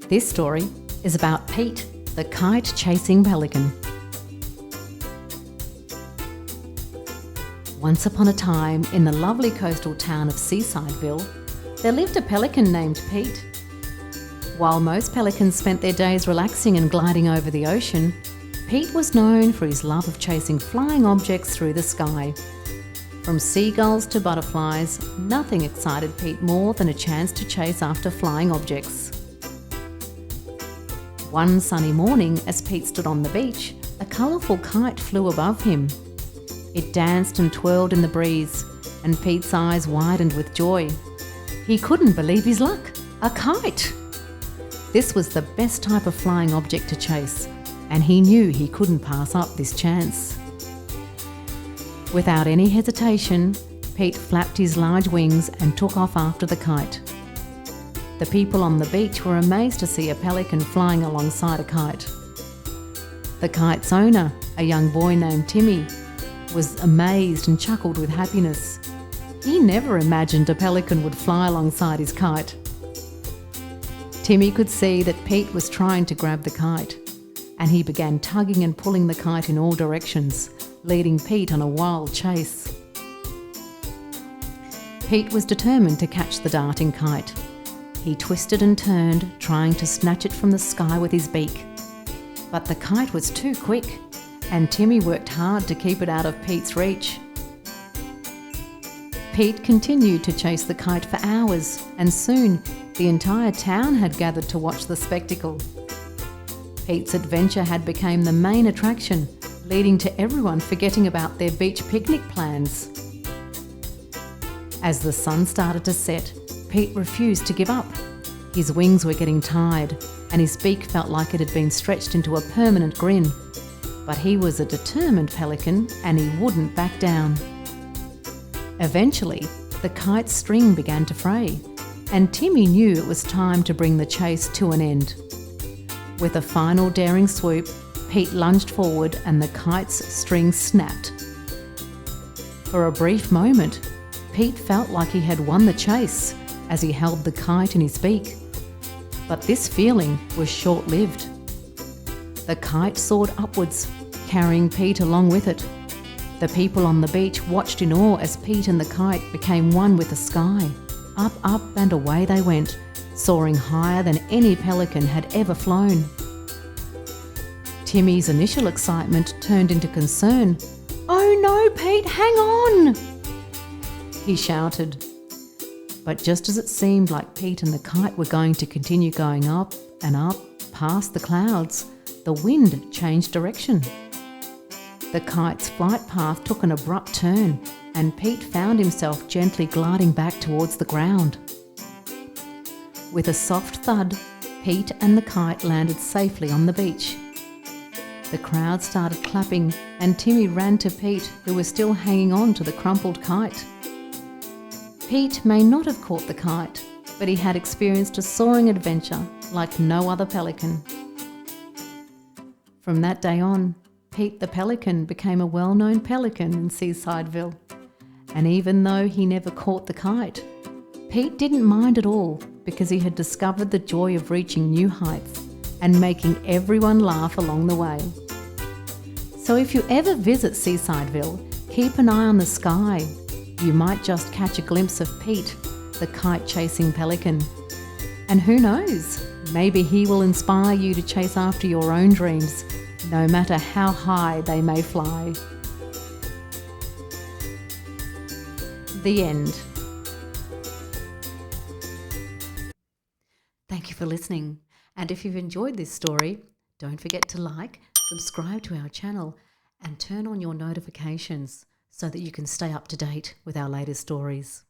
This story is about Pete, the kite-chasing pelican. Once upon a time, in the lovely coastal town of Seasideville, there lived a pelican named Pete. While most pelicans spent their days relaxing and gliding over the ocean, Pete was known for his love of chasing flying objects through the sky. From seagulls to butterflies, nothing excited Pete more than a chance to chase after flying objects. One sunny morning, as Pete stood on the beach, a colourful kite flew above him. It danced and twirled in the breeze, and Pete's eyes widened with joy. He couldn't believe his luck. A kite! This was the best type of flying object to chase, and he knew he couldn't pass up this chance. Without any hesitation, Pete flapped his large wings and took off after the kite. The people on the beach were amazed to see a pelican flying alongside a kite. The kite's owner, a young boy named Timmy, was amazed and chuckled with happiness. He never imagined a pelican would fly alongside his kite. Timmy could see that Pete was trying to grab the kite, and he began tugging and pulling the kite in all directions, leading Pete on a wild chase. Pete was determined to catch the darting kite. He twisted and turned, trying to snatch it from the sky with his beak. But the kite was too quick, and Timmy worked hard to keep it out of Pete's reach. Pete continued to chase the kite for hours, and soon the entire town had gathered to watch the spectacle. Pete's adventure had become the main attraction, leading to everyone forgetting about their beach picnic plans. As the sun started to set, Pete refused to give up. His wings were getting tired, and his beak felt like it had been stretched into a permanent grin. But he was a determined pelican, and he wouldn't back down. Eventually, the kite's string began to fray, and Timmy knew it was time to bring the chase to an end. With a final daring swoop, Pete lunged forward and the kite's string snapped. For a brief moment, Pete felt like he had won the chase as he held the kite in his beak. But this feeling was short-lived. The kite soared upwards, carrying Pete along with it. The people on the beach watched in awe as Pete and the kite became one with the sky. Up, up and away they went, soaring higher than any pelican had ever flown. Timmy's initial excitement turned into concern. "Oh no, Pete, hang on!" he shouted. But just as it seemed like Pete and the kite were going to continue going up and up past the clouds, the wind changed direction. The kite's flight path took an abrupt turn, and Pete found himself gently gliding back towards the ground. With a soft thud, Pete and the kite landed safely on the beach. The crowd started clapping, and Timmy ran to Pete, who was still hanging on to the crumpled kite. Pete may not have caught the kite, but he had experienced a soaring adventure like no other pelican. From that day on, Pete the pelican became a well-known pelican in Seasideville. And even though he never caught the kite, Pete didn't mind at all because he had discovered the joy of reaching new heights and making everyone laugh along the way. So if you ever visit Seasideville, keep an eye on the sky. You might just catch a glimpse of Pete, the kite-chasing pelican. And who knows, maybe he will inspire you to chase after your own dreams, no matter how high they may fly. The end. Thank you for listening. And if you've enjoyed this story, don't forget to like, subscribe to our channel, and turn on your notifications so that you can stay up to date with our latest stories.